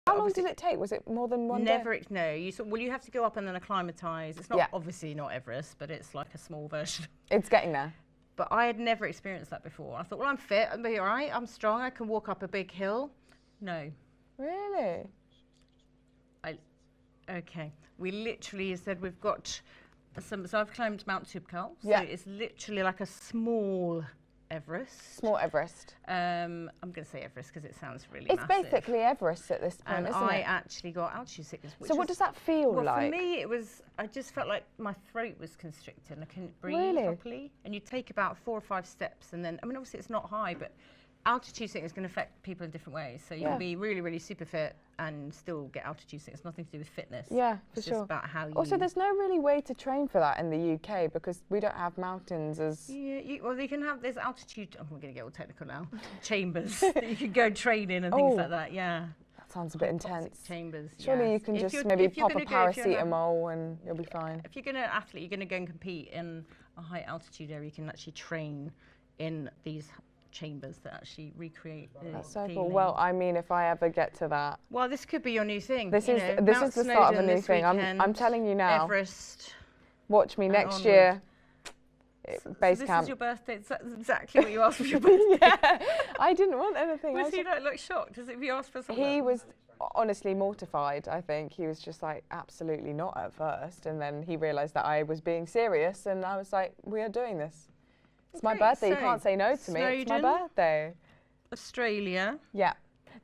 How long did it take? Was it more than one day? No. You have to go up and then acclimatise. It's not obviously not Everest, but it's like a small version. It's getting there. But I had never experienced that before. I thought, well, I'm fit. I'll be all right. I'm strong. I can walk up a big hill. No. Really? Okay. We literally said we've got so I've climbed Mount Toubkal. So it's literally like a small Everest. Small Everest. I'm going to say Everest because it sounds really massive. It's basically Everest at this point, isn't it? I actually got altitude sickness. So what does that feel like? Well, for me, I just felt like my throat was constricted and I couldn't breathe properly. And you take about 4 or 5 steps and then, I mean, obviously it's not high, but altitude sickness can affect people in different ways. So you can be really, really super fit and still get altitude sickness. It's nothing to do with fitness. Yeah, for sure. It's just about how you... Also, there's no really way to train for that in the UK because we don't have mountains as... Yeah, well, you can have, there's altitude... Oh, we're going to get all technical now. Chambers that you can go train in and things like that, That sounds a bit intense. Chambers, Surely you can just maybe pop a paracetamol and you'll be fine. If you're going to athlete, you're going to go and compete in a high altitude area, you can actually train in these chambers that actually recreate the That's so cool. Well, I mean, if I ever get to that... Well, this could be your new thing. This is the start of a new thing. I'm telling you now. Everest. Watch me next year. Base camp. This is your birthday. That's exactly what you asked for your birthday. I didn't want anything. Was he like shocked? As if you asked for something? He was honestly mortified, I think. He was just like, absolutely not at first. And then he realised that I was being serious and I was like, we are doing this. It's my birthday. You can't say no to me. It's my birthday. Australia. Yeah.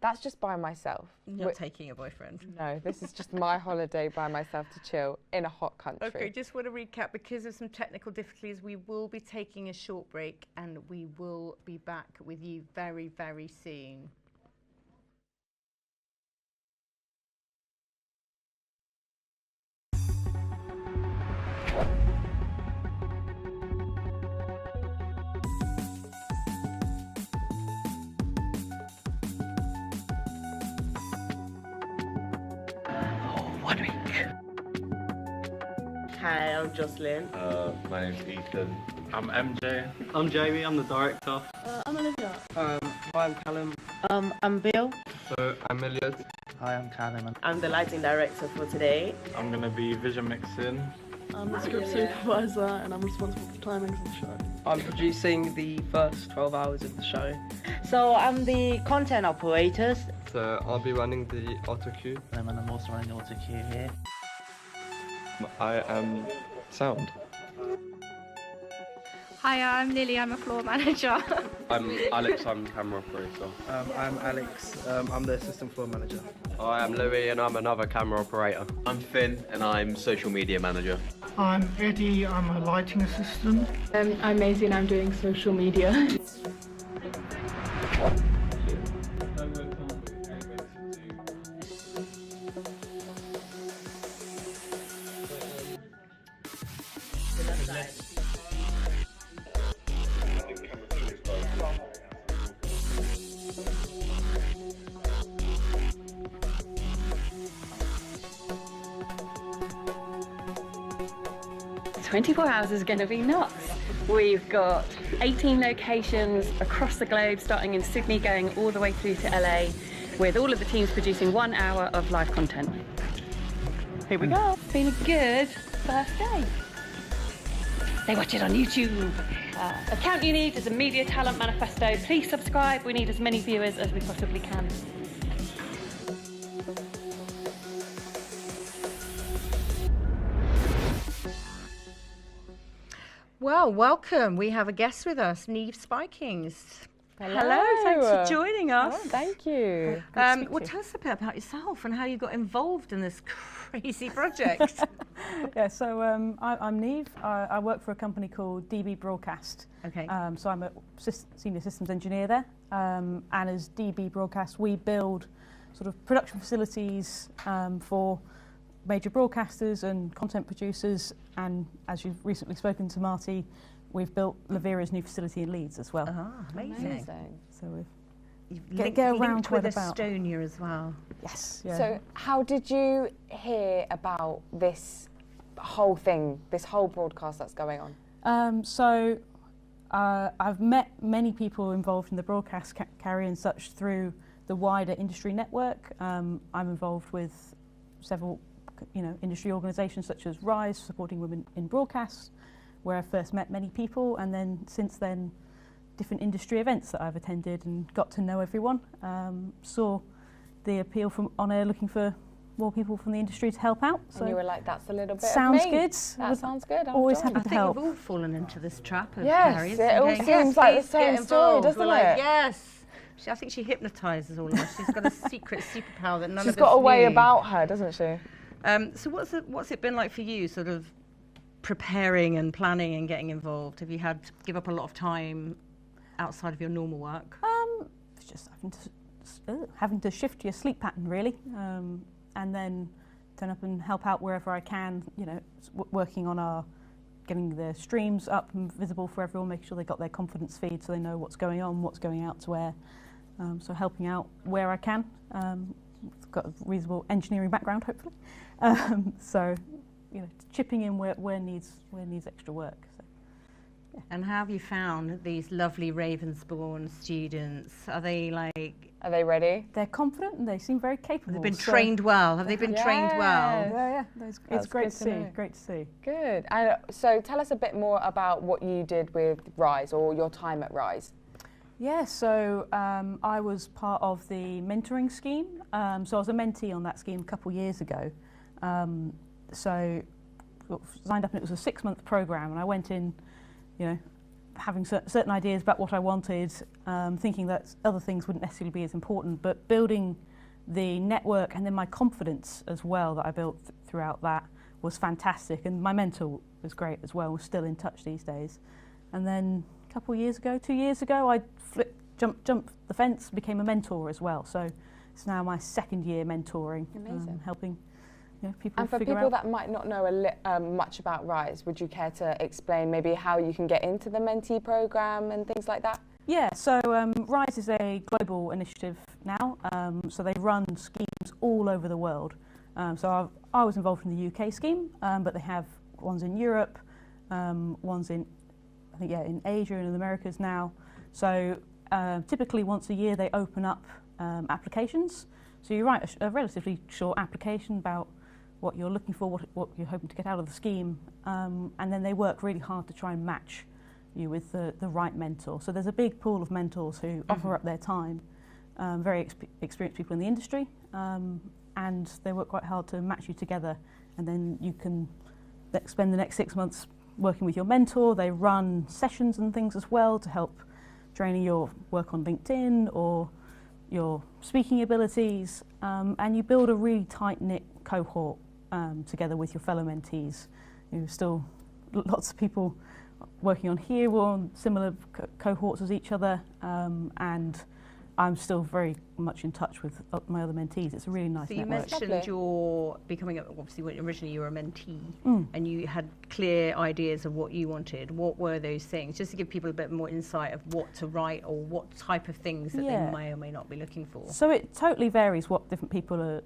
That's just by myself. You're not taking a boyfriend. No, this is just my holiday by myself to chill in a hot country. Okay, just want to recap. Because of some technical difficulties, we will be taking a short break and we will be back with you very, very soon. Hi, I'm Jocelyn. My name's Ethan. I'm MJ. I'm Jamie, I'm the director. I'm Olivia. Hi, I'm Callum. I'm Bill. So, I'm Elliot. Hi, I'm Callum. I'm the lighting director for today. I'm going to be vision mixing. I'm the script supervisor and I'm responsible for timing for the show. I'm producing the first 12 hours of the show. So I'm the content operator. So, I'll be running the auto cue. And I'm also running the auto cue here. I am sound. Hi, I'm Lily, I'm a floor manager. I'm Alex, I'm camera operator. I'm Alex, I'm the assistant floor manager. Hi, I'm Louis and I'm another camera operator. I'm Finn and I'm social media manager. I'm Eddie, I'm a lighting assistant. I'm Maisie and I'm doing social media. "24 hours is going to be nuts." We've got 18 locations across the globe, starting in Sydney, going all the way through to LA, with all of the teams producing 1 hour of live content. Here we go. It's been a good first day. They watch it on YouTube. Account you need is a Media Talent Manifesto. Please subscribe. We need as many viewers as we possibly can. Well, welcome. We have a guest with us, Neve Spikings. Hello, thanks for joining us. Oh, thank you. Well, tell us a bit about yourself and how you got involved in this crazy project. Yeah, so I'm Neve. I work for a company called DB Broadcast. Okay. So I'm a senior systems engineer there. And as DB Broadcast, we build sort of production facilities for major broadcasters and content producers. And as you've recently spoken to Marty, we've built Lavera's new facility in Leeds as well. Ah, amazing. So we've get around quite with about. Estonia as well. Yes. Yeah. So how did you hear about this whole thing, this whole broadcast that's going on? I've met many people involved in the broadcast carry and such through the wider industry network. I'm involved with several industry organisations such as RISE, supporting women in broadcast, where I first met many people, and then since then different industry events that I've attended and got to know everyone. Saw the appeal from On Air looking for more people from the industry to help out. So and you were like, that's a little bit sounds of me. good. That sounds good. Always happy to help. I think we've all fallen into this trap of yes, Carrie's. It all seems like the same story, doesn't it? Like, yes. I think she hypnotises all of us. She's got a secret superpower that none of us knew. She's got a way about her, doesn't she? So what's it been like for you, sort of preparing and planning and getting involved? Have you had to give up a lot of time outside of your normal work? It's just having to shift your sleep pattern, really, and then turn up and help out wherever I can. Working on getting the streams up and visible for everyone, making sure they got their confidence feed so they know what's going on, what's going out to where. So helping out where I can. Got a reasonable engineering background, hopefully. So, chipping in where needs extra work. So, yeah. And how have you found these lovely Ravensbourne students? Are they ready? They're confident and they seem very capable. They've been trained well. Have they been trained well? Yeah. It's great to see. Great to see. Good. And so, tell us a bit more about what you did with RISE or your time at RISE. Yeah, so I was part of the mentoring scheme. So I was a mentee on that scheme a couple of years ago. So signed up and it was a 6-month program, and I went in, having certain ideas about what I wanted, thinking that other things wouldn't necessarily be as important, but building the network and then my confidence as well that I built throughout that was fantastic. And my mentor was great as well. We're still in touch these days. And then couple of years ago, 2 years ago, I jumped the fence, became a mentor as well. So it's now my 2nd year mentoring, helping people. And for people that might not know much about RISE, would you care to explain maybe how you can get into the mentee program and things like that? Yeah, so RISE is a global initiative now. So they run schemes all over the world. So I was involved in the UK scheme, but they have ones in Europe, ones in in Asia and in the Americas now. So typically once a year they open up applications. So you write a relatively short application about what you're looking for, what you're hoping to get out of the scheme, and then they work really hard to try and match you with the right mentor. So there's a big pool of mentors who offer up their time, very experienced people in the industry, and they work quite hard to match you together, and then you can spend the next 6 months working with your mentor. They run sessions and things as well to help training your work on LinkedIn or your speaking abilities, and you build a really tight-knit cohort together with your fellow mentees. Still lots of people working on here. We're on similar cohorts as each other, and I'm still very much in touch with my other mentees. It's a really nice network. So you mentioned you're becoming, obviously originally you were a mentee, and you had clear ideas of what you wanted. What were those things? Just to give people a bit more insight of what to write or what type of things that they may or may not be looking for. So it totally varies what different people are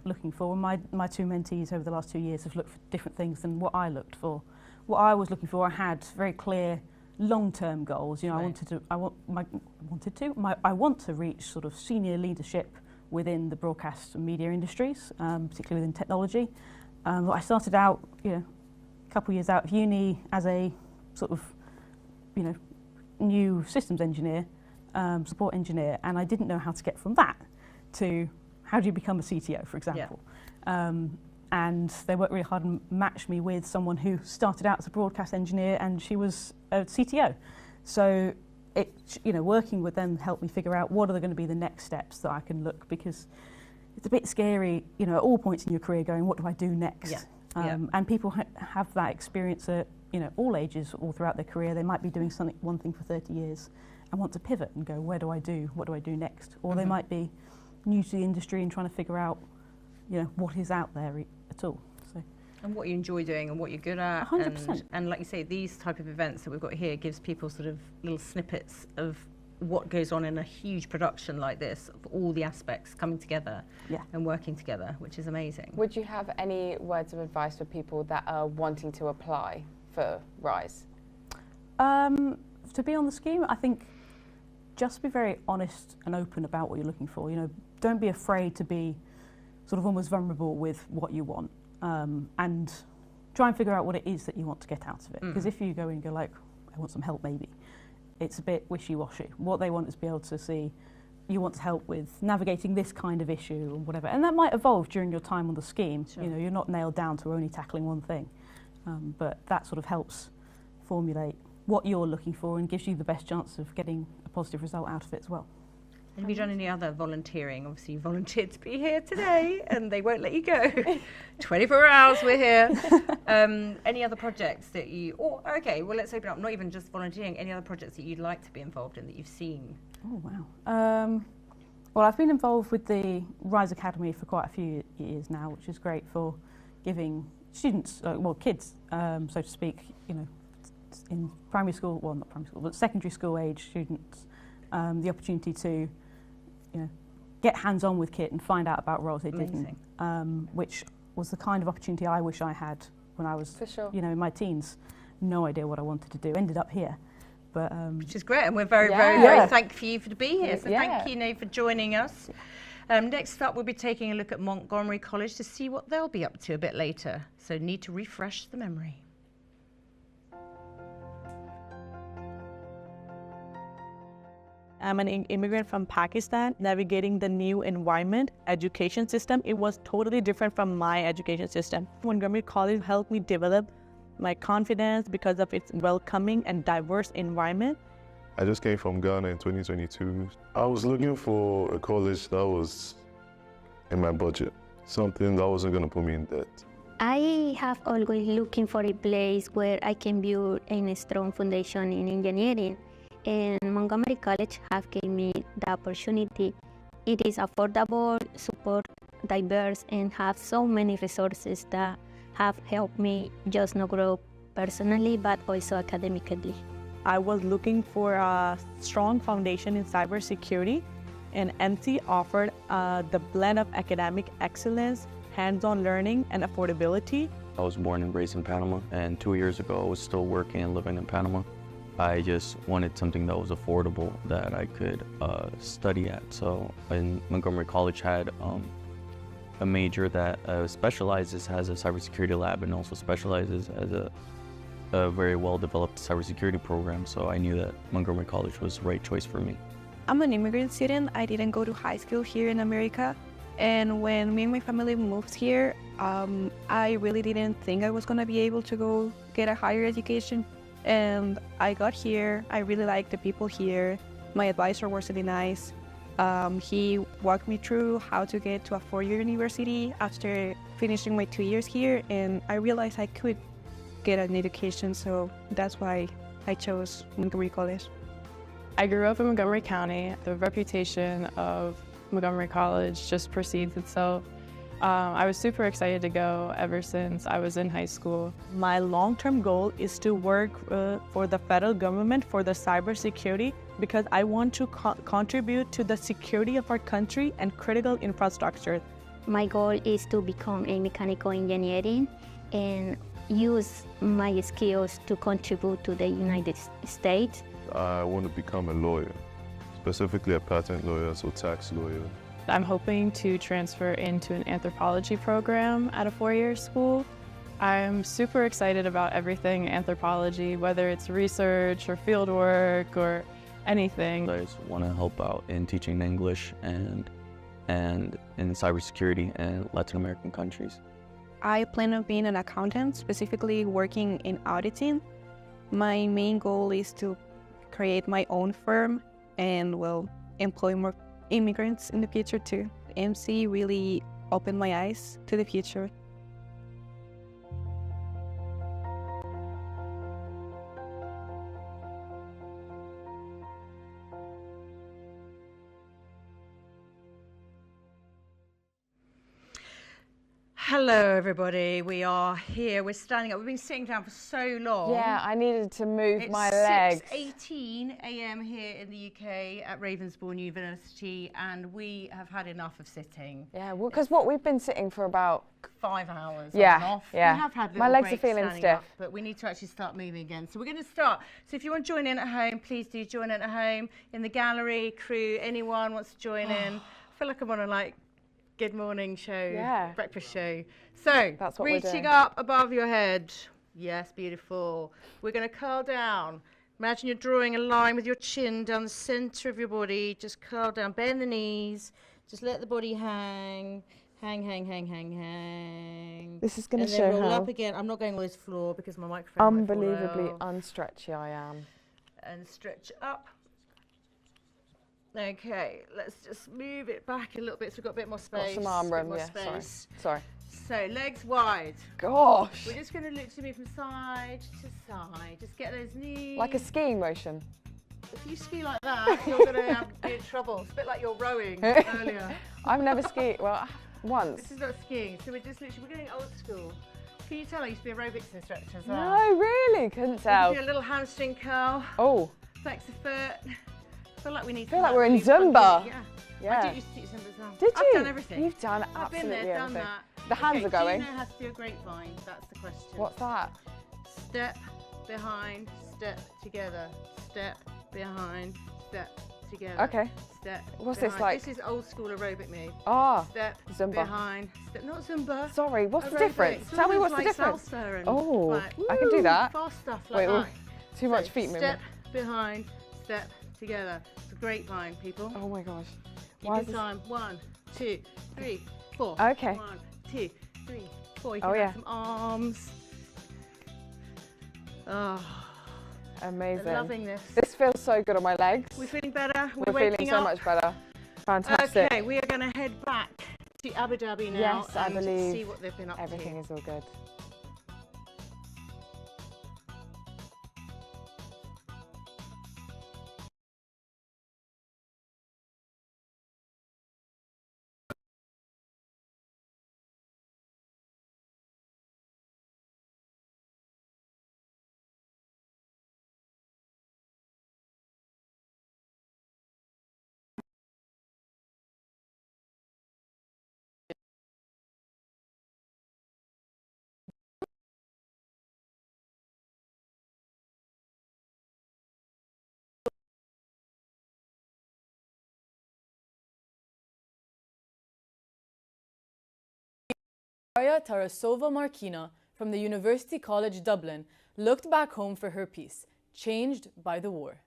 looking for. My 2 mentees over the last 2 years have looked for different things than what I looked for. What I was looking for, I had very clear long-term goals. I want to reach sort of senior leadership within the broadcast and media industries, particularly within technology. I started out, a couple of years out of uni as a sort of, new systems engineer, support engineer, and I didn't know how to get from that to how do you become a CTO, for example. And they worked really hard and matched me with someone who started out as a broadcast engineer, and she was a CTO. So working with them helped me figure out what are going to be the next steps that I can look, because it's a bit scary, at all points in your career going, what do I do next? And people have that experience at all ages, all throughout their career. They might be doing one thing for 30 years and want to pivot and go, what do I do next? Or they might be new to the industry and trying to figure out what is out there at all. So. And what you enjoy doing and what you're good at. 100%. And like you say, these type of events that we've got here gives people sort of little snippets of what goes on in a huge production like this, of all the aspects coming together and working together, which is amazing. Would you have any words of advice for people that are wanting to apply for RISE? To be on the scheme, I think just be very honest and open about what you're looking for. You know, don't be afraid to be sort of almost vulnerable with what you want, and try and figure out what it is that you want to get out of it. Because if you go in and go like, I want some help maybe, it's a bit wishy-washy. What they want is to be able to see, you want help with navigating this kind of issue or whatever. And that might evolve during your time on the scheme. Sure. You know, you're not nailed down to only tackling one thing. But that sort of helps formulate what you're looking for and gives you the best chance of getting a positive result out of it as well. And have you done any other volunteering? Obviously you volunteered to be here today and they won't let you go. 24 hours we're here. Any other projects that you, okay, well let's open up, not even just volunteering, any other projects that you'd like to be involved in that you've seen? Oh wow. Well, I've been involved with the Rise Academy for quite a few years now, which is great for giving students, well kids, so to speak, you know, in primary school, well not primary school, but secondary school age students, the opportunity to, you know, get hands-on with kit and find out about roles they didn't, which was the kind of opportunity I wish I had when I was, you know, in my teens. No idea what I wanted to do. Ended up here, but which is great, and we're very, very thankful for you to be here. So thank you, Nate, for joining us. Next up, we'll be taking a look at Montgomery College to see what they'll be up to a bit later. So need to refresh the memory. I'm an immigrant from Pakistan, navigating the new environment, education system. It was totally different from my education system. Montgomery College helped me develop my confidence because of its welcoming and diverse environment. I just came from Ghana in 2022. I was looking for a college that was in my budget, something that wasn't going to put me in debt. I have always looking for a place where I can build a strong foundation in engineering. And Montgomery College have given me the opportunity. It is affordable, support, diverse, and have so many resources that have helped me just not grow personally, but also academically. I was looking for a strong foundation in cybersecurity, and MC offered the blend of academic excellence, hands-on learning, and affordability. I was born and raised in Panama, and 2 years ago I was still working and living in Panama. I just wanted something that was affordable that I could study at. So in Montgomery College had a major that specializes, has a cybersecurity lab, and also specializes as a very well-developed cybersecurity program. So I knew that Montgomery College was the right choice for me. I'm an immigrant student. I didn't go to high school here in America. And when me and my family moved here, I really didn't think I was going to be able to go get a higher education. And I got here. I really liked the people here. My advisor was really nice. He walked me through how to get to a four-year university after finishing my 2 years here, and I realized I could get an education, so that's why I chose Montgomery College. I grew up in Montgomery County. The reputation of Montgomery College just precedes itself. I was super excited to go ever since I was in high school. My long-term goal is to work for the federal government for the cybersecurity because I want to contribute to the security of our country and critical infrastructure. My goal is to become a mechanical engineering and use my skills to contribute to the United States. I want to become a lawyer, specifically a patent lawyer, so tax lawyer. I'm hoping to transfer into an anthropology program at a four-year school. I'm super excited about everything anthropology, whether it's research or field work or anything. I just want to help out in teaching English and in cybersecurity in Latin American countries. I plan on being an accountant, specifically working in auditing. My main goal is to create my own firm and employ more immigrants in the future too. MC really opened my eyes to the future. Hello, everybody. We are here. We're standing up. We've been sitting down for so long. Yeah, I needed to move my legs. It's 6:18 a.m. here in the UK at Ravensbourne University, and we have had enough of sitting. Yeah, because we've been sitting for about 5 hours. Yeah, on and off. yeah. We have had my legs are feeling stiff, up, but we need to actually start moving again. So we're going to start. So if you want to join in at home, please do join in at home. In the gallery, crew, anyone wants to join in. I feel like I'm on a Good morning show, breakfast show. So, that's what reaching up above your head. Yes, beautiful. We're going to curl down. Imagine you're drawing a line with your chin down the center of your body. Just curl down, bend the knees. Just let the body hang. Hang, hang, hang, hang, hang. This is going to show how And then roll up again. I'm not going on this floor because my microphone unbelievably unstretchy I am. And stretch up. Okay, let's just move it back a little bit so we've got a bit more space. Got some arm room, more yeah, space. sorry. So, legs wide. Gosh. We're just going to literally move from side to side. Just get those knees. Like a skiing motion. If you ski like that, you're going to be in trouble. It's a bit like you're rowing earlier. I've never skied, well, once. This is not skiing, so we're getting old school. Can you tell I used to be aerobics instructor as well? No, really? Couldn't tell. Do a little hamstring curl. Oh. Flex the foot. I feel like we need I feel like we're in Zumba. Yeah. I did used to teach Zumba as well. Did you? I've done everything. You've done I've absolutely been there, everything. done that. The hands are going. Do you know how to do a grapevine? That's the question. What's that? Step behind, step together. Step behind, step together. Okay. Step What's behind. this like? This is old school aerobic move. Ah, step Zumba. behind, step, not Zumba. Sorry, what's the Aerobic. difference? Tell me what's the difference. Salsa and oh, I can do that. Fast stuff like Wait, that. Too much feet movement. Step behind, step together. It's a grapevine, people. Oh my gosh. Keep your time. 1, 2, 3, 4. Okay. 1, 2, 3, 4. You can add some arms. Oh. Amazing. I'm loving this. This feels so good on my legs. We're feeling better. We're feeling so much better. Fantastic. Okay, we are going to head back to Abu Dhabi now yes, I believe see what they've been up everything to. is all good. Daria Tarasova Markina from the University College Dublin looked back home for her piece, Changed by the War.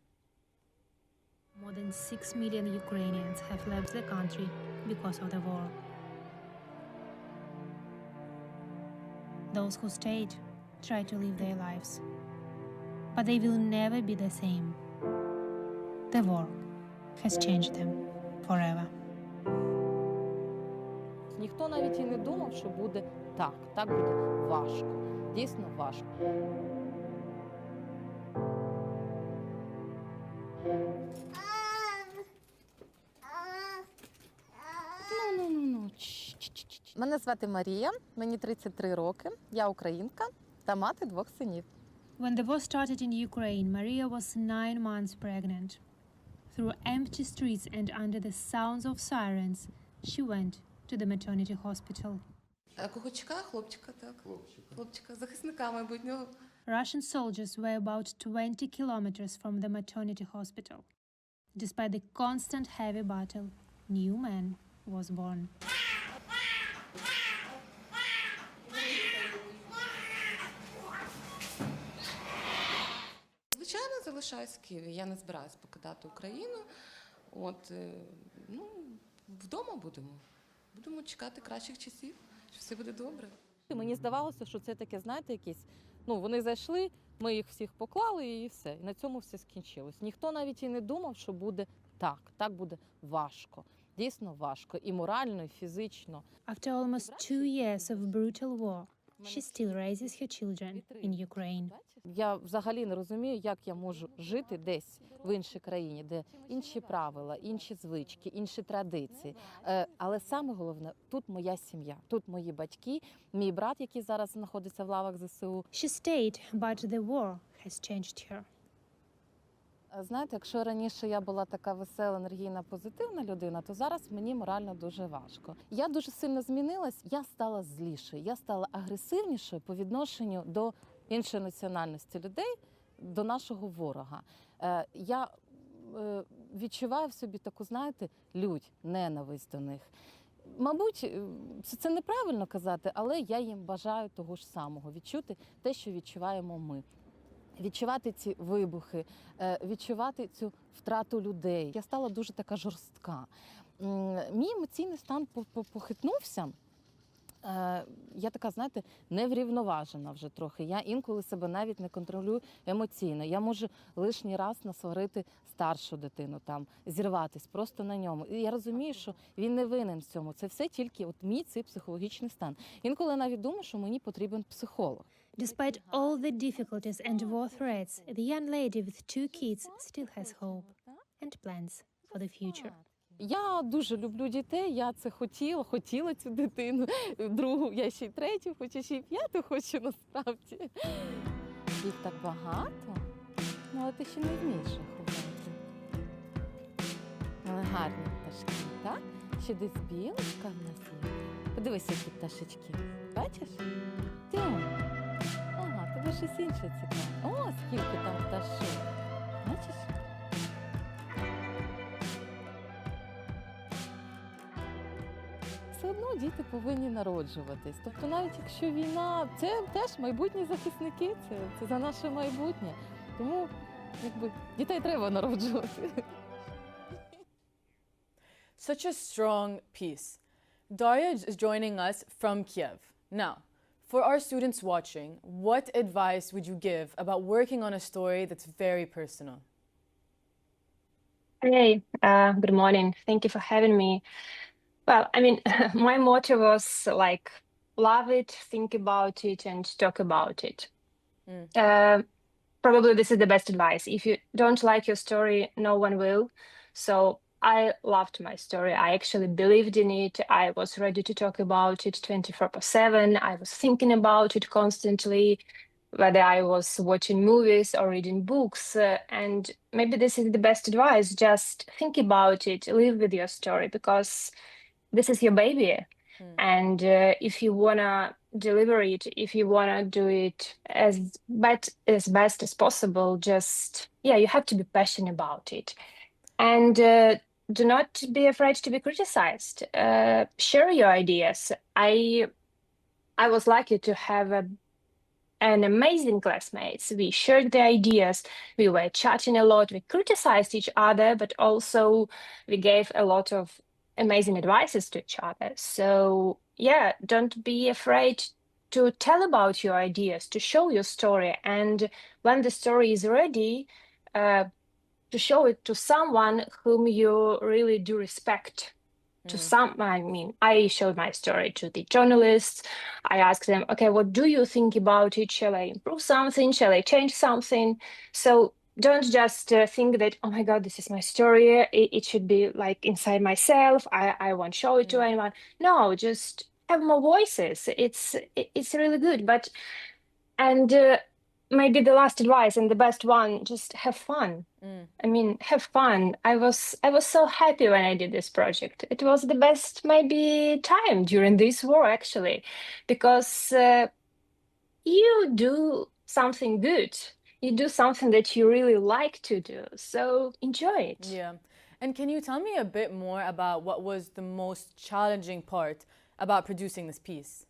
More than 6 million Ukrainians have left the country because of the war. Those who stayed try to live their lives, but they will never be the same. The war has changed them forever. Ніхто навіть і не думав, що буде так. Так буде важко. Дійсно важко. Мене звати Марія, мені 33 роки, я українка та мати 2 синів. When the war started in Ukraine, Maria was 9 months pregnant. Through empty streets and under the sounds of sirens, she went to the maternity hospital. Кого чекає? Хлопчика, так. Хлопчика, захисника майбутнього. Russian soldiers were about 20 kilometers from the maternity hospital. Despite the constant heavy battle, new man was born. Звичайно, залишаюсь в Києві. Я не збираюсь покидати Україну. Вдома будемо. Будемо чекати кращих часів, що все буде добре. Мені здавалося, що це таке, знаєте, якісь, вони зайшли, ми їх всіх поклали і все. І на цьому все скінчилось. Ніхто навіть і не думав, що буде так. Так буде важко. Дійсно важко. І морально, і фізично. After almost 2 years of brutal war, She still raises her children in Ukraine. Я взагалі не розумію, як я можу жити десь в іншій країні, де інші правила, інші звички, інші традиції. Але саме головне, тут моя сім'я, тут мої батьки, мій брат, який зараз знаходиться в лавах ЗСУ. She stayed, but the war has changed her. Знаєте, якщо раніше я була така весела, енергійна, позитивна людина, то зараз мені морально дуже важко. Я дуже сильно змінилась, я стала злішою, я стала агресивнішою по відношенню до іншої національності людей, до нашого ворога. Я відчуваю в собі таку, знаєте, лють, ненависть до них. Мабуть, це неправильно казати, але я їм бажаю того ж самого, відчути те, що відчуваємо ми. Відчувати ці вибухи, відчувати цю втрату людей. Я стала дуже така жорстка. Мій емоційний стан похитнувся. Я така, знаєте, неврівноважена вже трохи. Я інколи себе навіть не контролюю емоційно. Я можу лишній раз насварити старшу дитину, там, зірватись просто на ньому. І я розумію, що він не винен в цьому. Це все тільки от мій цей психологічний стан. Інколи навіть думаю, що мені потрібен психолог. Despite all the difficulties and war threats, the young lady with 2 kids still has hope and plans for the future. Я дуже люблю дітей, я це хотіла цю дитину, другу, я ще й третю хочу, ще й п'яту хочу насправді. Їх так багато, але ти ще не вмієш рахувати. Але гарні пташки, так? Ще десь білочка в нас є. Подивись, які пташечки. Бачиш? Тьом. Ага, тебе щось інше цікаве. О, скільки там пташок. Бачиш? Все одно діти повинні народжуватись. Тобто навіть якщо війна, це теж майбутні захисники, це за наше майбутнє. Тому якби дітей треба народжувати. Such a strong piece. Daria is joining us from Kiev. Now, for our students watching, what advice would you give about working on a story that's very personal? Hey, good morning. Thank you for having me. Well, I mean, my motto was like, love it, think about it, and talk about it. Probably this is the best advice. If you don't like your story, no one will. So I loved my story. I actually believed in it. I was ready to talk about it 24/7. I was thinking about it constantly, whether I was watching movies or reading books. And maybe this is the best advice. Just think about it, live with your story, because this is your baby. And if you want to deliver it, if you want to do it as best as possible, just, yeah, you have to be passionate about it. And do not be afraid to be criticized. Share your ideas. I was lucky to have an amazing classmates. We shared the ideas. We were chatting a lot. We criticized each other, but also we gave a lot of amazing advices to each other. So yeah, don't be afraid to tell about your ideas, to show your story. And when the story is ready, to show it to someone whom you really do respect. I showed my story to the journalists. I asked them, okay, what do you think about it? Shall I improve something? Shall I change something? So don't just think that, oh my God, this is my story. It should be like inside myself. I won't show it to anyone. No, just have more voices. It's really good. Maybe the last advice and the best one, just have fun. I mean, have fun. I was so happy when I did this project. It was the best maybe time during this war, actually, because you do something good. You do something that you really like to do. So enjoy it. Yeah. And can you tell me a bit more about what was the most challenging part about producing this piece?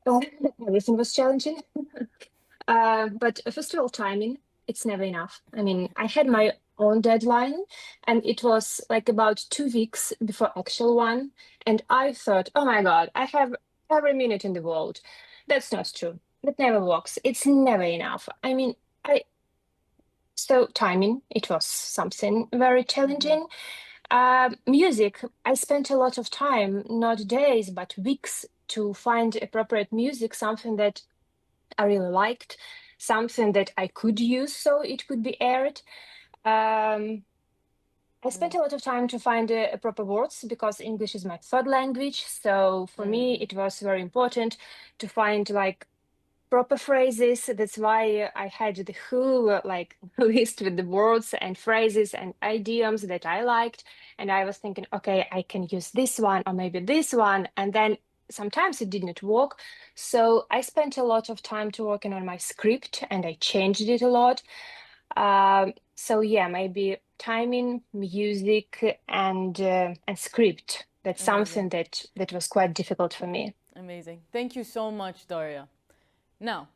Everything was challenging. But first of all, timing, it's never enough. I mean, I had my own deadline and it was like about 2 weeks before actual one. And I thought, oh my God, I have every minute in the world. That's not true. That never works. It's never enough. I mean, so timing, it was something very challenging. Music, I spent a lot of time, not days, but weeks to find appropriate music, something that I really liked, something that I could use so it could be aired. I spent a lot of time to find proper words because English is my third language. So for me, it was very important to find like proper phrases. That's why I had the whole like list with the words and phrases and idioms that I liked. And I was thinking, okay, I can use this one or maybe this one. And then sometimes it did not work. So I spent a lot of time to working on my script and I changed it a lot. So yeah, maybe timing, music, and script. That's something that was quite difficult for me. Amazing. Thank you so much, Daria. Now,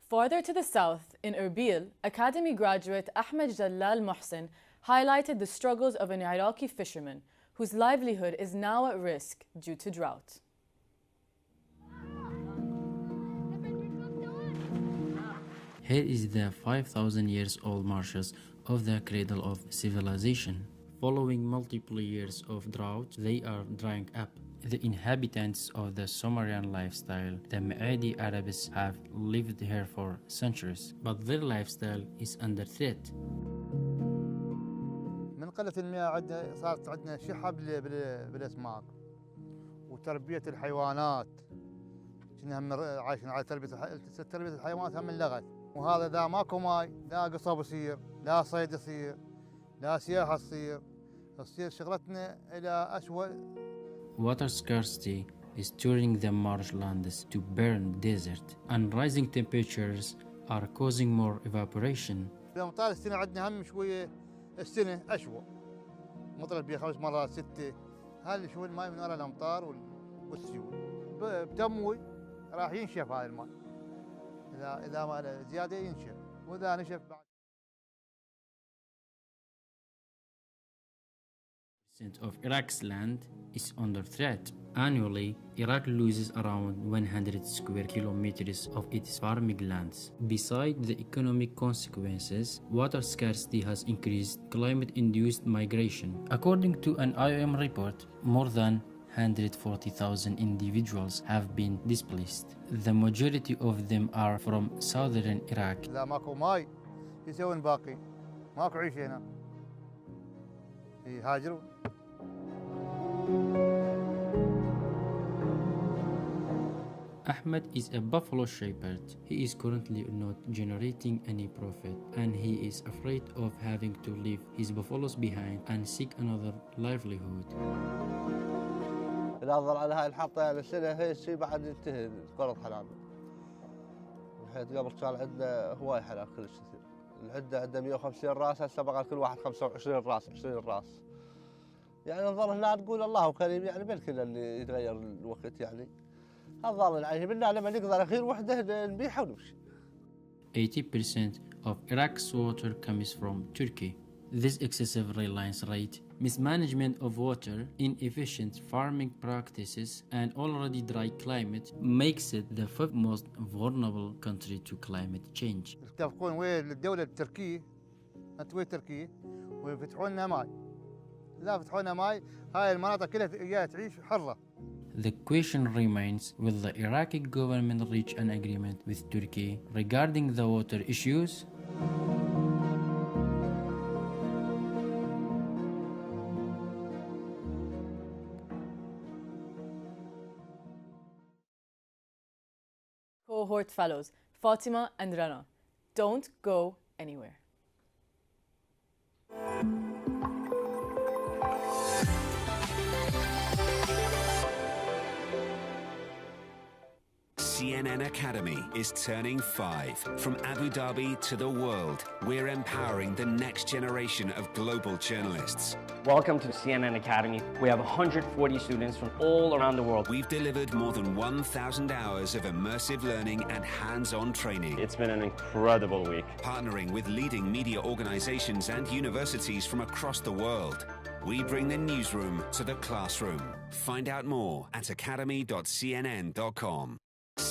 farther to the south, in Erbil, Academy graduate Ahmed Jalal Mohsen highlighted the struggles of an Iraqi fisherman whose livelihood is now at risk due to drought. Here is the 5,000 years old marshes of the cradle of civilization. Following multiple years of drought, they are drying up. The inhabitants of the Sumerian lifestyle, the Maadi Arabs, have lived here for centuries, but their lifestyle is under threat. من قلة المياه صارت عندنا شحة بالأسماك وتربية الحيوانات. كنا هم عايشين على تربية الحيوانات هم اللغت. وهذا ذا ماكو ماي، لا قصب يصير، لا صيد يصير، لا سياحة تصير شغلتنا إلى أسوأ. Water scarcity is turning the marshlands to barren desert, and rising temperatures are causing more evaporation. الأمطار السنة عندنا هم شوية السنة أشوى. مطر بيه 5 مرات 6. هذا شوي الماء من وراء الأمطار والسيول. بتموي راح ينشف هذا الماء. إذا ما زيادة ينشف، وإذا نشف بعد. Of Iraq's land is under threat. Annually, Iraq loses around 100 square kilometers of its farming lands. Besides the economic consequences, water scarcity has increased climate-induced migration. According to an IOM report, more than 140,000 individuals have been displaced. The majority of them are from southern Iraq. لا ماكو ماي يسوون باقي، ماكو عيش هنا. يهاجرون. Ahmed is a buffalo shepherd. He is currently not generating any profit, and he is afraid of having to leave his buffaloes behind and seek another livelihood. الأفضل على هاي الحطة السنة هي الشيء بعد ينتهي كرة حلال. بحيث قبل كان عندنا هواي حلال كلش كثير. العدة 150 راس، هسه بقى كل واحد 25 راس 20 راس. يعني نظل هنا نقول الله كريم، يعني بالكل اللي يتغير الوقت يعني. هالظل العيش منا لما نقدر أخير وحدة نبيعها ونمشي. 80% of Iraq's water comes from Turkey. This excessive reliance rate, mismanagement of water, inefficient farming practices, and already dry climate makes it the fifth most vulnerable country to climate change. يتفقون ويا الدولة التركية، أنت ويا تركيا، ويفتحون لنا ماي. إذا فتحوا لنا ماي، هاي المناطق كلها جاية تعيش حرة. The question remains, will the Iraqi government reach an agreement with Turkey regarding the water issues? Cohort fellows, Fatima and Rana. Don't go anywhere. CNN Academy is turning 5. From Abu Dhabi to the world, we're empowering the next generation of global journalists. Welcome to CNN Academy. We have 140 students from all around the world. We've delivered more than 1,000 hours of immersive learning and hands-on training. It's been an incredible week. Partnering with leading media organizations and universities from across the world. We bring the newsroom to the classroom. Find out more at academy.cnn.com.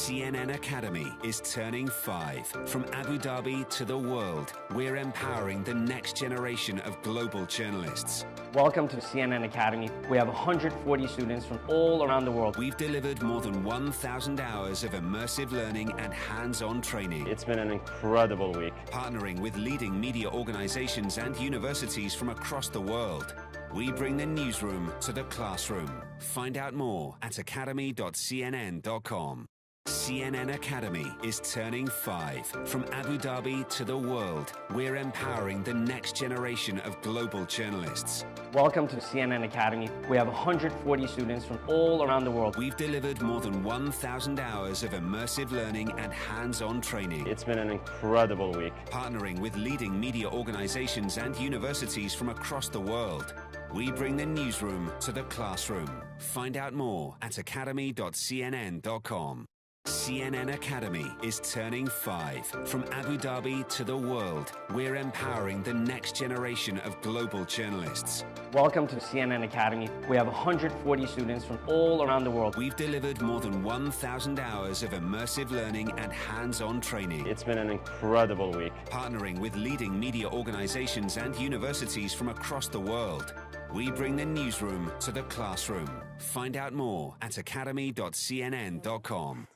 CNN Academy is turning 5. From Abu Dhabi to the world, we're empowering the next generation of global journalists. Welcome to CNN Academy. We have 140 students from all around the world. We've delivered more than 1,000 hours of immersive learning and hands-on training. It's been an incredible week. Partnering with leading media organizations and universities from across the world, we bring the newsroom to the classroom. Find out more at academy.cnn.com. CNN Academy is turning 5. From Abu Dhabi to the world, we're empowering the next generation of global journalists. Welcome to CNN Academy. We have 140 students from all around the world. We've delivered more than 1,000 hours of immersive learning and hands-on training. It's been an incredible week. Partnering with leading media organizations and universities from across the world, we bring the newsroom to the classroom. Find out more at academy.cnn.com. CNN Academy is turning 5. From Abu Dhabi to the world, we're empowering the next generation of global journalists. Welcome to CNN Academy. We have 140 students from all around the world. We've delivered more than 1,000 hours of immersive learning and hands-on training. It's been an incredible week. Partnering with leading media organizations and universities from across the world, we bring the newsroom to the classroom. Find out more at academy.cnn.com.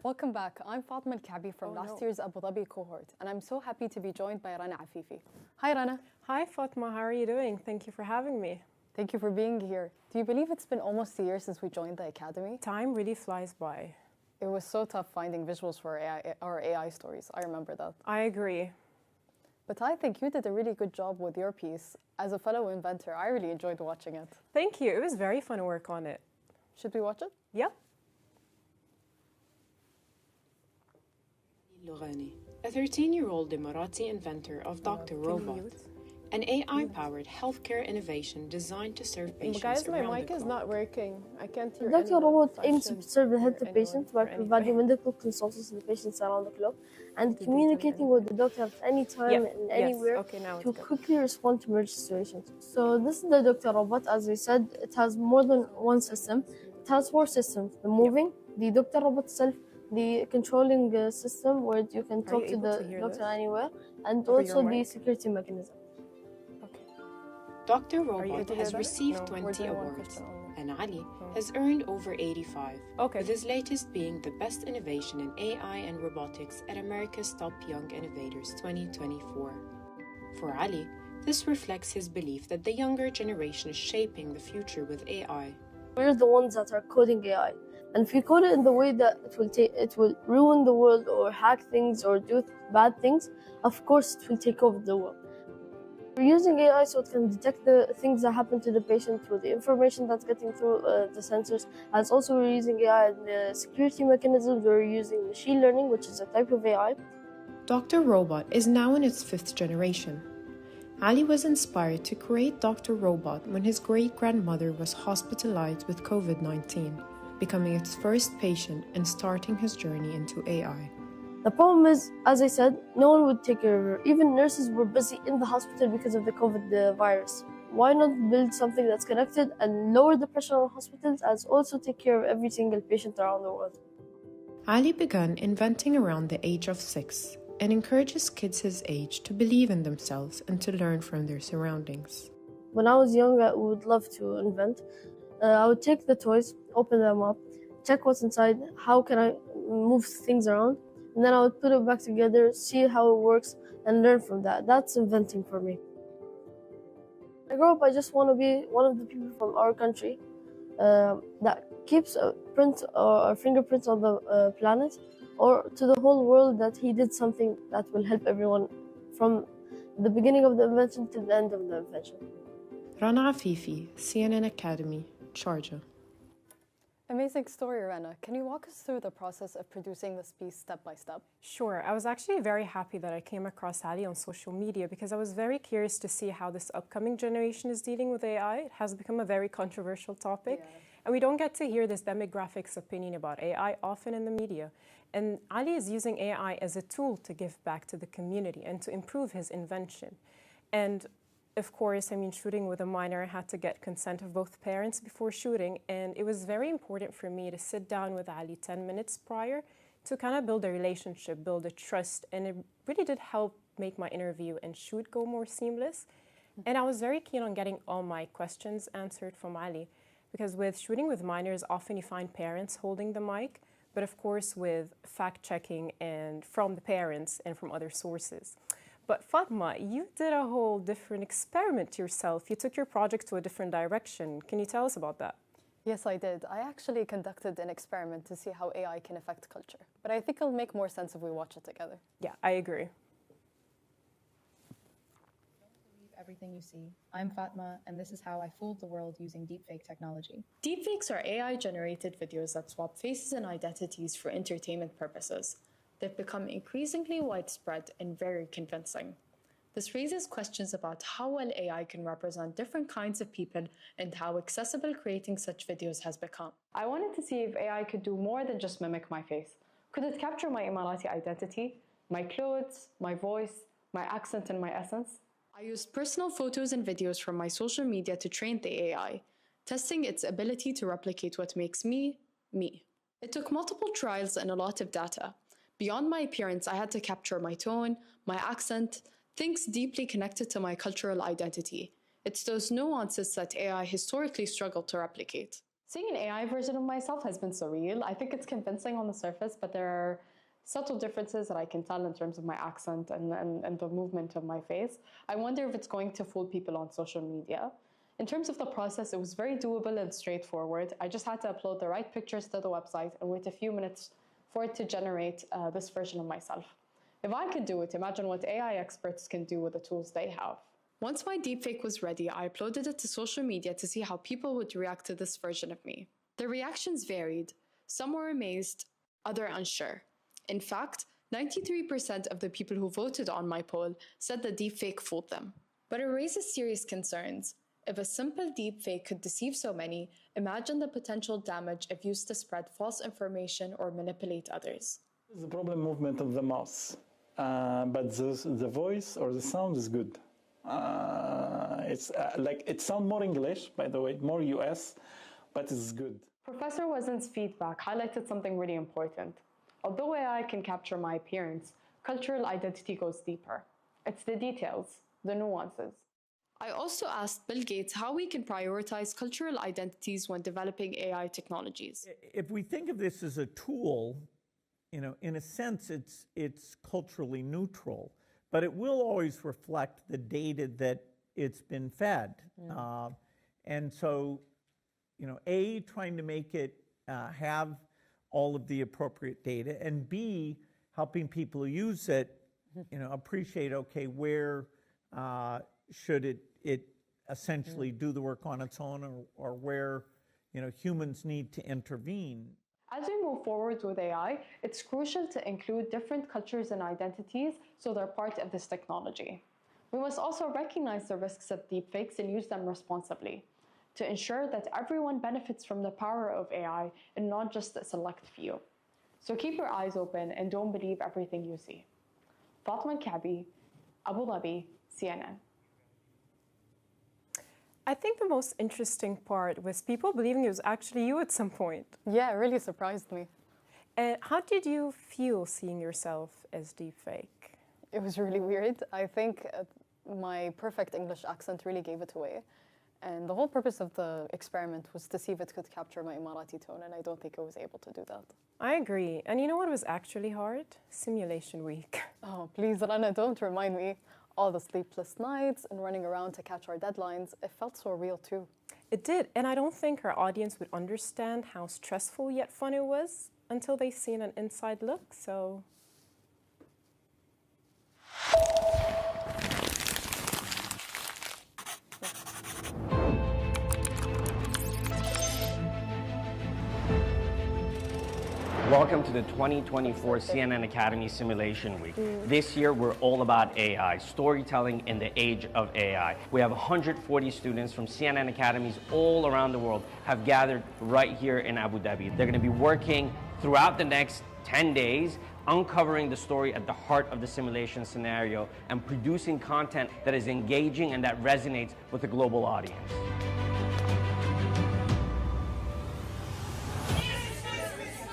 Welcome back. I'm Fatma Al-Kaabi from last year's Abu Dhabi cohort, and I'm so happy to be joined by Rana Afifi. Hi, Rana. Hi, Fatma. How are you doing? Thank you for having me. Thank you for being here. Do you believe it's been almost a year since we joined the academy? Time really flies by. It was so tough finding visuals for our AI stories. I remember that. I agree. But I think you did a really good job with your piece. As a fellow inventor, I really enjoyed watching it. Thank you. It was very fun to work on it. Should we watch it? Yeah. Logani, a 13-year-old Emirati inventor of Dr. Robot, an AI-powered healthcare innovation designed to serve patients Guys, my around mic the is globe. not working. I can't hear Dr. Robot aims to serve the health of anyone patients by providing medical consultants to the patients around the globe and communicating with the doctor at any time and anywhere to quickly respond to emergency situations. So this is the Dr. Robot. As I said, it has more than one system. It has 4 systems: the moving, the Dr. Robot itself, the controlling system where you can talk to the doctor anywhere, and also the security mechanism. Dr. Robot has received 20 awards, and Ali has earned over 85, with his latest being the best innovation in AI and robotics at America's Top Young Innovators 2024. For Ali, this reflects his belief that the younger generation is shaping the future with AI. We're the ones that are coding AI. And if you code it in the way that it will ruin the world or hack things or do bad things, of course it will take over the world. We're using AI so it can detect the things that happen to the patient through the information that's getting through the sensors. As also we're using AI in the security mechanisms. We're using machine learning, which is a type of AI. Dr. Robot is now in its 5th generation. Ali was inspired to create Dr. Robot when his great-grandmother was hospitalized with COVID-19. Becoming its first patient and starting his journey into AI. The problem is, as I said, no one would take care of her. Even nurses were busy in the hospital because of the COVID virus. Why not build something that's connected and lower the pressure on hospitals, as also take care of every single patient around the world? Ali began inventing around the age of 6 and encourages kids his age to believe in themselves and to learn from their surroundings. When I was young, I would love to invent. I would take the toys, open them up, check what's inside, how can I move things around, and then I would put it back together, see how it works, and learn from that. That's inventing for me. I grew up, I just want to be one of the people from our country that keeps a print or a fingerprint on the planet, or to the whole world that he did something that will help everyone from the beginning of the invention to the end of the invention. Rana Afifi, CNN Academy, Sharjah. Amazing story, Rana. Can you walk us through the process of producing this piece step by step? Sure. I was actually very happy that I came across Ali on social media because I was very curious to see how this upcoming generation is dealing with AI. It has become a very controversial topic. And we don't get to hear this demographics opinion about AI often in the media. And Ali is using AI as a tool to give back to the community and to improve his invention. And of course, I mean, shooting with a minor, I had to get consent of both parents before shooting. And it was very important for me to sit down with Ali 10 minutes prior to kind of build a relationship, build a trust. And it really did help make my interview and shoot go more seamless. And I was very keen on getting all my questions answered from Ali, because with shooting with minors, often you find parents holding the mic, but of course with fact-checking and from the parents and from other sources. But Fatma, you did a whole different experiment yourself. You took your project to a different direction. Can you tell us about that? Yes, I did. I actually conducted an experiment to see how AI can affect culture. But I think it'll make more sense if we watch it together. Yeah, I agree. Everything you see. I'm Fatma, and this is how I fooled the world using deepfake technology. Deepfakes are AI-generated videos that swap faces and identities for entertainment purposes. They've become increasingly widespread and very convincing. This raises questions about how well AI can represent different kinds of people and how accessible creating such videos has become. I wanted to see if AI could do more than just mimic my face. Could it capture my Emirati identity, my clothes, my voice, my accent, and my essence? I used personal photos and videos from my social media to train the AI, testing its ability to replicate what makes me, me. It took multiple trials and a lot of data. Beyond my appearance, I had to capture my tone, my accent, things deeply connected to my cultural identity. It's those nuances that AI historically struggled to replicate. Seeing an AI version of myself has been surreal. I think it's convincing on the surface, but there are subtle differences that I can tell in terms of my accent and the movement of my face. I wonder if it's going to fool people on social media. In terms of the process, it was very doable and straightforward. I just had to upload the right pictures to the website and wait a few minutes for it to generate this version of myself. If I could do it, imagine what AI experts can do with the tools they have. Once my deepfake was ready, I uploaded it to social media to see how people would react to this version of me. The reactions varied. Some were amazed, others unsure. In fact, 93% of the people who voted on my poll said the deepfake fooled them. But it raises serious concerns. If a simple deepfake could deceive so many, imagine the potential damage if used to spread false information or manipulate others. The problem movement of the mouse, but the voice or the sound is good. It's like it sounds more English, by the way, more US, but it's good. Professor Wazin's feedback highlighted something really important. Although AI can capture my appearance, cultural identity goes deeper. It's the details, the nuances. I also asked Bill Gates how we can prioritize cultural identities when developing AI technologies. If we think of this as a tool, you know, in a sense, it's culturally neutral, but it will always reflect the data that it's been fed. And so, you know, A, trying to make it have all of the appropriate data, and B, helping people who use it, you know, appreciate, okay, where should it essentially do the work on its own, or where, you know, humans need to intervene. As we move forward with AI, it's crucial to include different cultures and identities so they're part of this technology. We must also recognize the risks of deepfakes and use them responsibly to ensure that everyone benefits from the power of AI and not just a select few. So keep your eyes open and don't believe everything you see. Fatma Al-Kaabi, Abu Dhabi, CNN. I think the most interesting part was people believing it was actually you at some point. Yeah, it really surprised me. And how did you feel seeing yourself as deepfake? It was really weird. I think my perfect English accent really gave it away. And the whole purpose of the experiment was to see if it could capture my Emirati tone, and I don't think it was able to do that. I agree. And you know what was actually hard? Simulation week. Oh, please, Rana, don't remind me. All the sleepless nights and running around to catch our deadlines, it felt so real too. It did, and I don't think our audience would understand how stressful yet fun it was until they've seen an inside look, so... Welcome to the 2024 CNN Academy Simulation Week. This year, we're all about AI, storytelling in the age of AI. We have 140 students from CNN Academies all around the world have gathered right here in Abu Dhabi. They're going to be working throughout the next 10 days uncovering the story at the heart of the simulation scenario, and producing content that is engaging and that resonates with a global audience.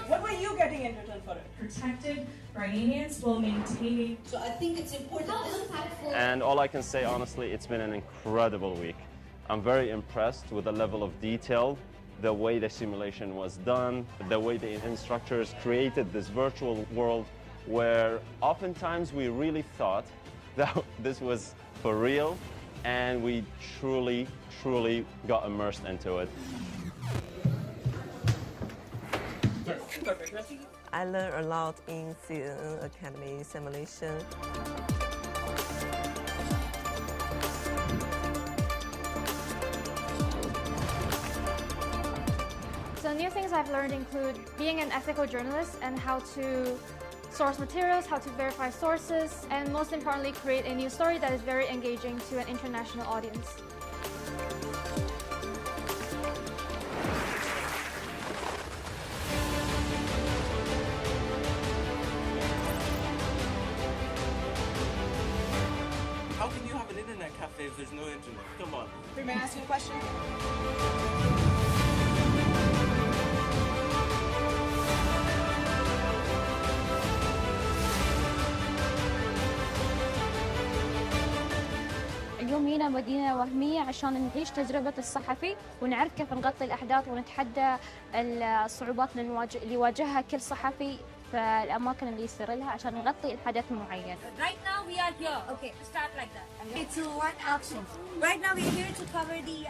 What were you getting in return for it? Protected Iranians while maintaining. So I think it's important. And all I can say, honestly, it's been an incredible week. I'm very impressed with the level of detail, the way the simulation was done, the way the instructors created this virtual world where oftentimes we really thought that this was for real, and we truly, truly got immersed into it. I learned a lot in CNN Academy simulation. So new things I've learned include being an ethical journalist and how to source materials, how to verify sources, and most importantly, create a new story that is very engaging to an international audience. How can you have an internet cafe if there's no internet? Come on. May I ask you a question? اليوم هنا مدينة وهمية عشان نعيش تجربة الصحفي ونعرف كيف نغطي الأحداث ونتحدى الصعوبات اللي يواجهها كل صحفي في الأماكن اللي يصير لها عشان نغطي الحدث معين. Right now we are here. Okay, start like that. Okay, to work action. Right now we are here to cover the.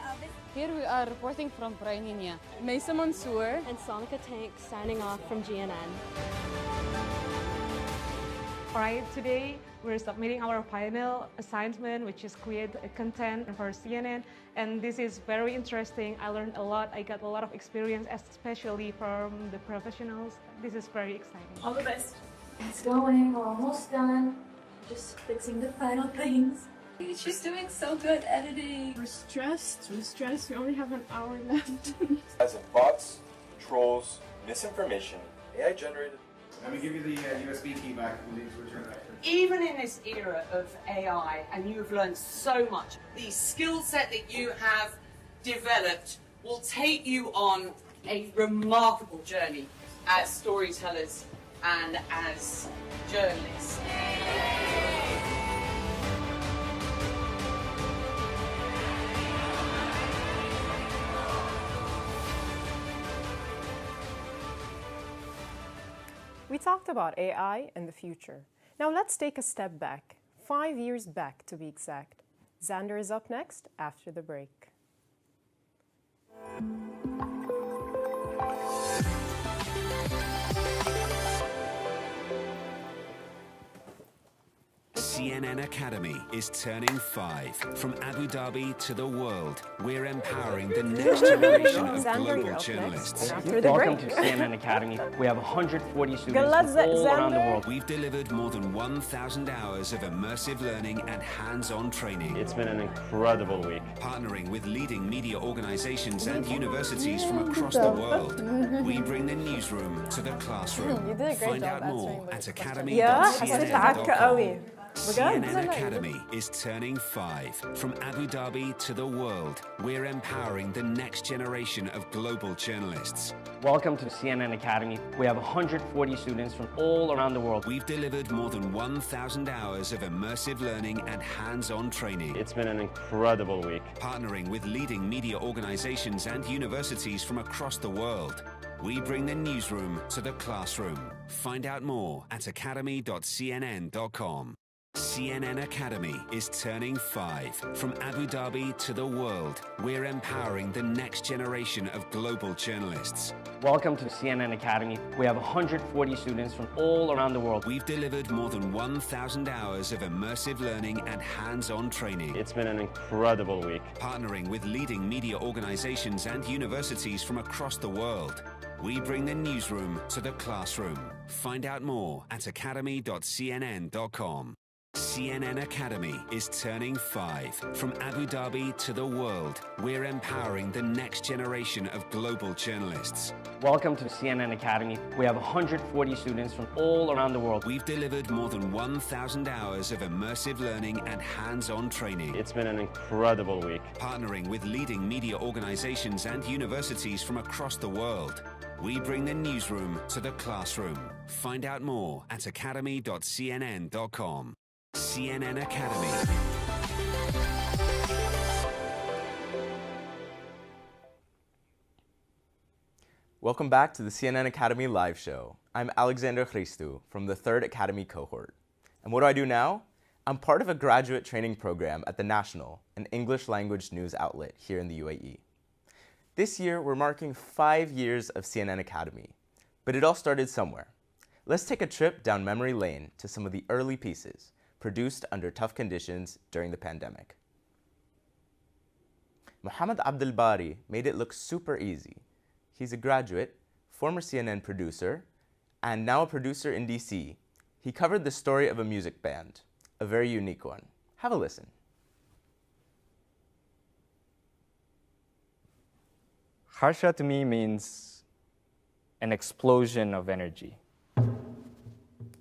Here we are reporting from Prainia. Maisa Mansour and Sonika Tank signing off from GNN. Alright, today we're submitting our final assignment, which is create content for CNN, and this is very interesting. I learned a lot. I got a lot of experience, especially from the professionals. This is very exciting. All the best. It's going. We're almost done. Just fixing the final things. She's doing so good editing. We're stressed. We only have an hour left. As in bots, trolls, misinformation, AI generated. Let me give you the USB key back. Even in this era of AI, and you've learned so much, the skill set that you have developed will take you on a remarkable journey as storytellers and as journalists. We talked about AI and the future. Now let's take a step back, 5 years back to be exact. Xander is up next after the break. CNN Academy is turning 5. From Abu Dhabi to the world, we're empowering the next generation of global journalists. Welcome to CNN Academy. We have 140 students from all around the world. We've delivered more than 1,000 hours of immersive learning and hands-on training. It's been an incredible week. Partnering with leading media organizations and universities from across the world, we bring the newsroom to the classroom. You did a great Find job out more answering at the academy.cnn.com. CNN بجد؟ Academy is turning 5. From Abu Dhabi to the world, we're empowering the next generation of global journalists. Welcome to CNN Academy. We have 140 students from all around the world. We've delivered more than 1,000 hours of immersive learning and hands-on training. It's been an incredible week. Partnering with leading media organizations and universities from across the world, we bring the newsroom to the classroom. Find out more at academy.cnn.com. CNN Academy is turning 5. From Abu Dhabi to the world, we're empowering the next generation of global journalists. Welcome to CNN Academy. We have 140 students from all around the world. We've delivered more than 1,000 hours of immersive learning and hands-on training. It's been an incredible week. Partnering with leading media organizations and universities from across the world, we bring the newsroom to the classroom. Find out more at academy.cnn.com. CNN Academy is turning 5. From Abu Dhabi to the world, we're empowering the next generation of global journalists. Welcome to CNN Academy. We have 140 students from all around the world. We've delivered more than 1,000 hours of immersive learning and hands-on training. It's been an incredible week. Partnering with leading media organizations and universities from across the world. We bring the newsroom to the classroom. Find out more at academy.cnn.com. CNN Academy. Welcome back to the CNN Academy live show. I'm Alexander Christou from the 3rd Academy cohort. And what do now? I'm part of a graduate training program at The National, an English language news outlet here in the UAE. This year, we're marking 5 years of CNN Academy, but it all started somewhere. Let's take a trip down memory lane to some of the early pieces produced under tough conditions during the pandemic. Mohammed Abdel Bari made it look super easy. He's a graduate, former CNN producer, and now a producer in DC. He covered the story of a music band, a very unique one. Have a listen. Harsha to me means an explosion of energy,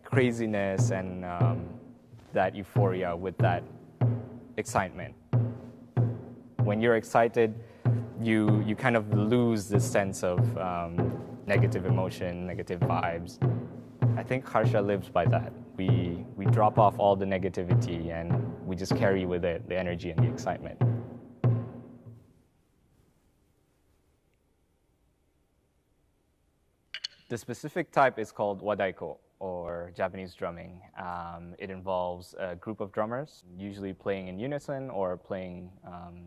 craziness, and that euphoria with that excitement. When you're excited, you kind of lose this sense of negative emotion, negative vibes. I think Harsha lives by that. We drop off all the negativity and we just carry with it the energy and the excitement. The specific type is called wadaiko, or Japanese drumming. It involves a group of drummers, usually playing in unison or playing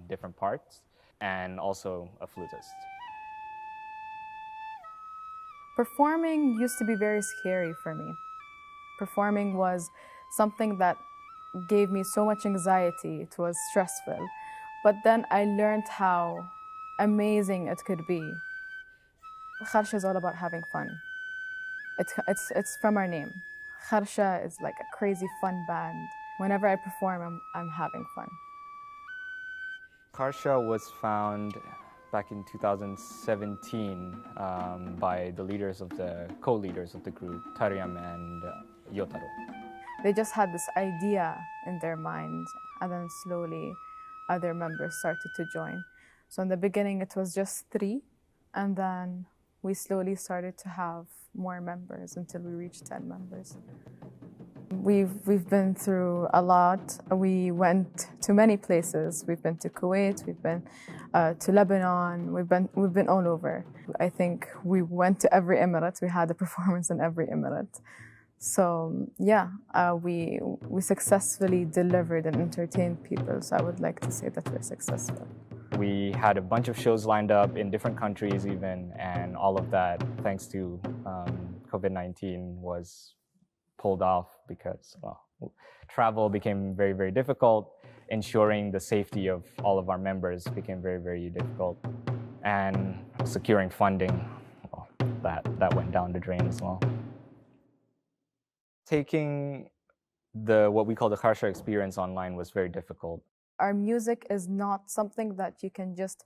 different parts, and also a flutist. Performing used to be very scary for me. Performing was something that gave me so much anxiety. It was stressful. But then I learned how amazing it could be. Harsha is all about having fun. It's from our name. Harsha is like a crazy fun band. Whenever I perform, I'm having fun. Harsha was found back in 2017 by the co-leaders of the group, Taryam and Yotaro. They just had this idea in their mind, and then slowly other members started to join. So in the beginning, it was just 3, and then we slowly started to have more members until we reached 10 members. We've been through a lot. We went to many places. We've been to Kuwait, we've been to Lebanon, we've been all over. I think we went to every emirate. We had a performance in every emirate. So yeah, we successfully delivered and entertained people. So I would like to say that we're successful. We had a bunch of shows lined up in different countries even, and all of that, thanks to COVID-19, was pulled off because, well, travel became very, very difficult. Ensuring the safety of all of our members became very, very difficult. And securing funding, well, that went down the drain as well. Taking what we call the Harsha experience online was very difficult. Our music is not something that you can just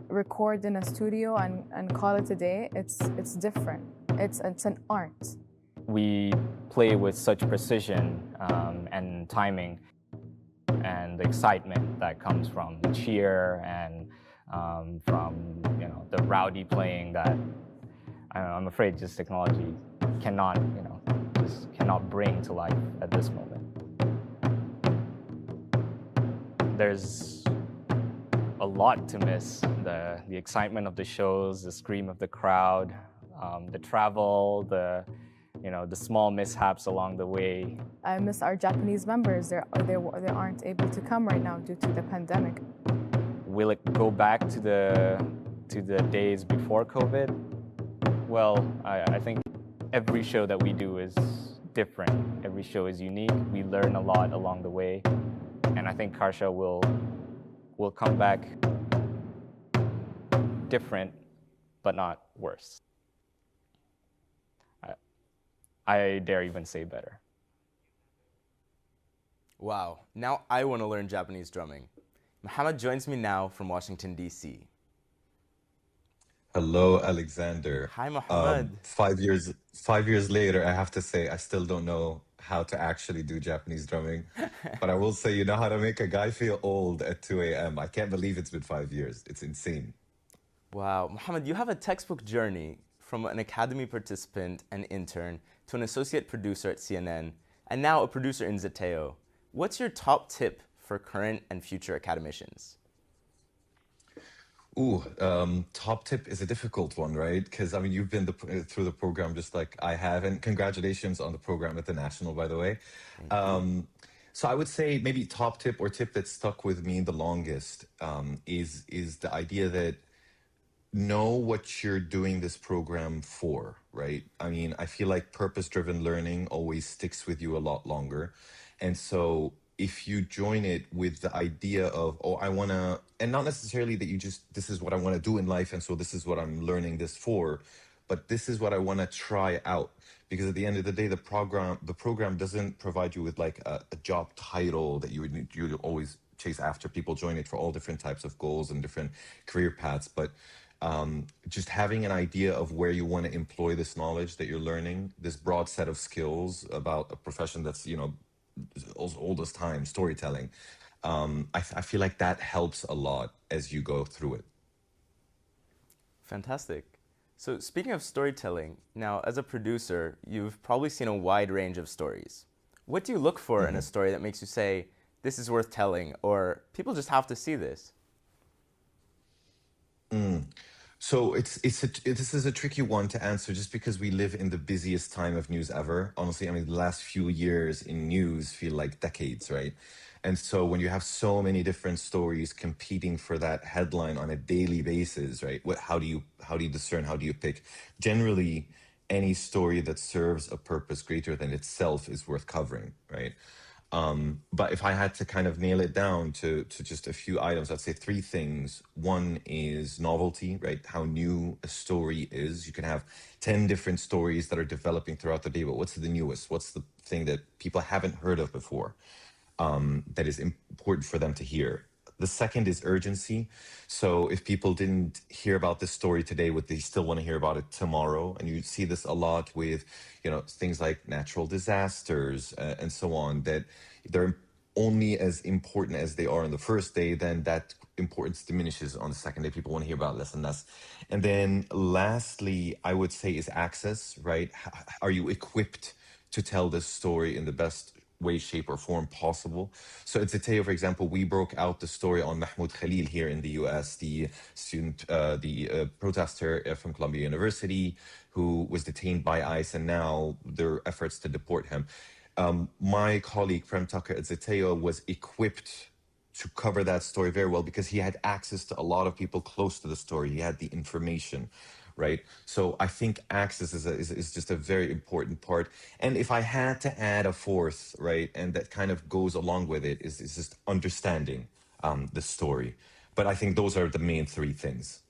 record in a studio and call it a day. It's different. It's an art. We play with such precision and timing, and the excitement that comes from the cheer and from the rowdy playing that I'm afraid just technology cannot bring to life at this moment. There's a lot to miss. The excitement of the shows, the scream of the crowd, the travel, the small mishaps along the way. I miss our Japanese members. They aren't able to come right now due to the pandemic. Will it go back to the days before COVID? Well, I think every show that we do is different. Every show is unique. We learn a lot along the way. And I think Harsha will come back different, but not worse. I dare even say better. Wow, now I want to learn Japanese drumming. Mohammed joins me now from Washington, D.C. Hello, Alexander. Hi, Mohammed. 5 years later, I have to say, I still don't know how to actually do Japanese drumming. But I will say, you know how to make a guy feel old at 2 a.m. I can't believe it's been 5 years. It's insane. Wow, Mohammed, you have a textbook journey from an Academy participant and intern to an associate producer at CNN, and now a producer in Zeteo. What's your top tip for current and future academicians? Ooh, top tip is a difficult one, right? Because, I mean, you've been through the program just like I have, and congratulations on the program at the National, by the way. So I would say maybe top tip or tip that stuck with me the longest is the idea that know what you're doing this program for, right? I mean, I feel like purpose-driven learning always sticks with you a lot longer. And so if you join it with the idea of, oh, I want to, and not necessarily that you just, this is what I want to do in life, and so this is what I'm learning this for, but this is what I want to try out. Because at the end of the day, the program doesn't provide you with like a job title that you would always chase after. People join it for all different types of goals and different career paths, but just having an idea of where you want to employ this knowledge that you're learning, this broad set of skills about a profession that's, you know, as old as time, storytelling. I feel like that helps a lot as you go through it. Fantastic. So speaking of storytelling, now as a producer, you've probably seen a wide range of stories. What do you look for in a story that makes you say, this is worth telling, or people just have to see this? So this is a tricky one to answer just because we live in the busiest time of news ever. Honestly, I mean, the last few years in news feel like decades, right? And so when you have so many different stories competing for that headline on a daily basis, right? How do you discern? How do you pick? Generally, any story that serves a purpose greater than itself is worth covering, right? But if I had to kind of nail it down to just a few items, I'd say three things. One is novelty, right? How new a story is. You can have 10 different stories that are developing throughout the day, but what's the newest? What's the thing that people haven't heard of before that is important for them to hear? The second is urgency. So if people didn't hear about this story today, would they still want to hear about it tomorrow? And you see this a lot with, you know, things like natural disasters and so on, that they're only as important as they are on the first day, then that importance diminishes on the second day. People want to hear about less and less. And then lastly, I would say is access, right? Are you equipped to tell this story in the best way, shape, or form possible? So at Zeteo, for example, we broke out the story on Mahmoud Khalil here in the US, the student, the protester from Columbia University who was detained by ICE, and now there are efforts to deport him. My colleague, Prem Tucker at Zeteo, was equipped to cover that story very well because he had access to a lot of people close to the story. He had the information, right? So I think access is just a very important part. And if I had to add a fourth, right, and that kind of goes along with it, is just understanding the story. But I think those are the main three things.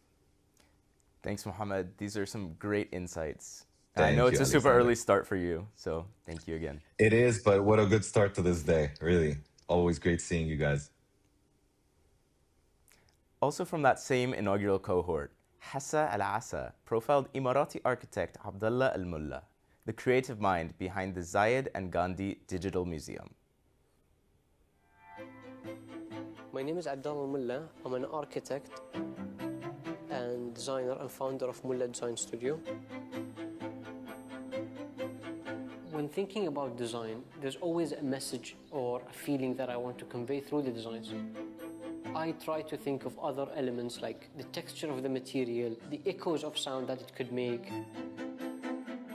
Thanks, Mohammed. These are some great insights. Thank I know it's you, a super Alexander. early start for you, so thank you again. It is, but what a good start to this day, really. Always great seeing you guys. Also from that same inaugural cohort, Hassa Al-Asa profiled Emirati architect Abdullah Al-Mulla, the creative mind behind the Zayed and Gandhi Digital Museum. My name is Abdullah Al-Mulla. I'm an architect and designer and founder of Mulla Design Studio. When thinking about design, there's always a message or a feeling that I want to convey through the designs. I try to think of other elements like the texture of the material, the echoes of sound that it could make.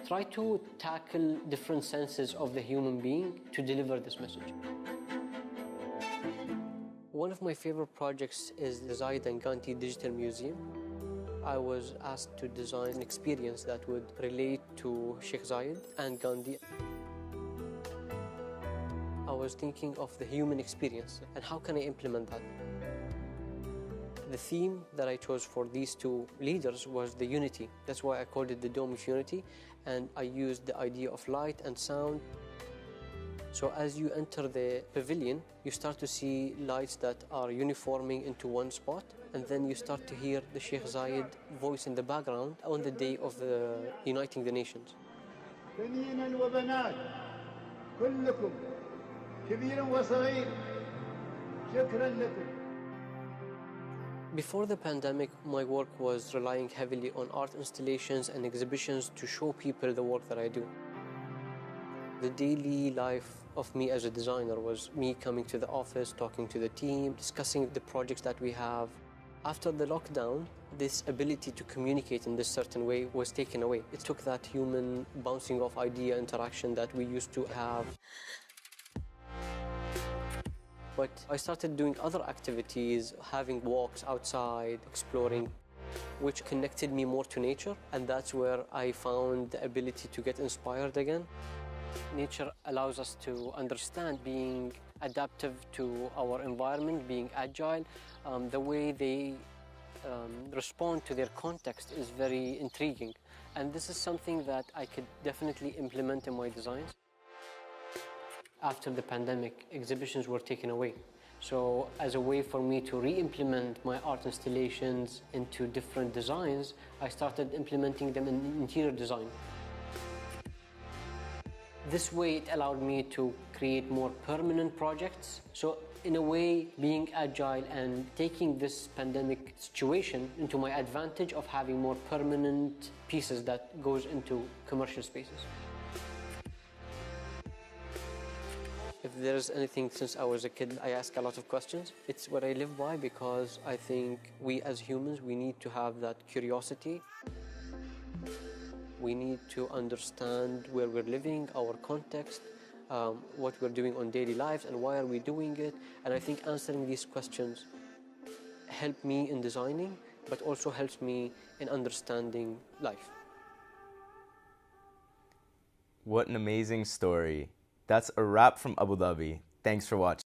Try to tackle different senses of the human being to deliver this message. One of my favorite projects is the Zayed and Gandhi Digital Museum. I was asked to design an experience that would relate to Sheikh Zayed and Gandhi. I was thinking of the human experience and how can I implement that. The theme that I chose for these two leaders was the unity. That's why I called it the Dome of Unity, and I used the idea of light and sound. So as you enter the pavilion, you start to see lights that are uniforming into one spot, and then you start to hear the Sheikh Zayed voice in the background on the day of the Uniting the Nations. بنين وبنات كلكم كبير وصغير شكرا لكم. Before the pandemic, my work was relying heavily on art installations and exhibitions to show people the work that I do. The daily life of me as a designer was me coming to the office, talking to the team, discussing the projects that we have. After the lockdown, this ability to communicate in this certain way was taken away. It took that human bouncing off idea interaction that we used to have. But I started doing other activities, having walks outside, exploring, which connected me more to nature. And that's where I found the ability to get inspired again. Nature allows us to understand being adaptive to our environment, being agile. The way they respond to their context is very intriguing. And this is something that I could definitely implement in my designs. After the pandemic, exhibitions were taken away. So as a way for me to re-implement my art installations into different designs, I started implementing them in interior design. This way it allowed me to create more permanent projects. So in a way, being agile and taking this pandemic situation into my advantage of having more permanent pieces that goes into commercial spaces. If there's anything, since I was a kid, I ask a lot of questions. It's what I live by because I think we as humans, we need to have that curiosity. We need to understand where we're living, our context, what we're doing on daily lives and why are we doing it. And I think answering these questions help me in designing, but also helps me in understanding life. What an amazing story. That's a wrap from Abu Dhabi. Thanks for watching.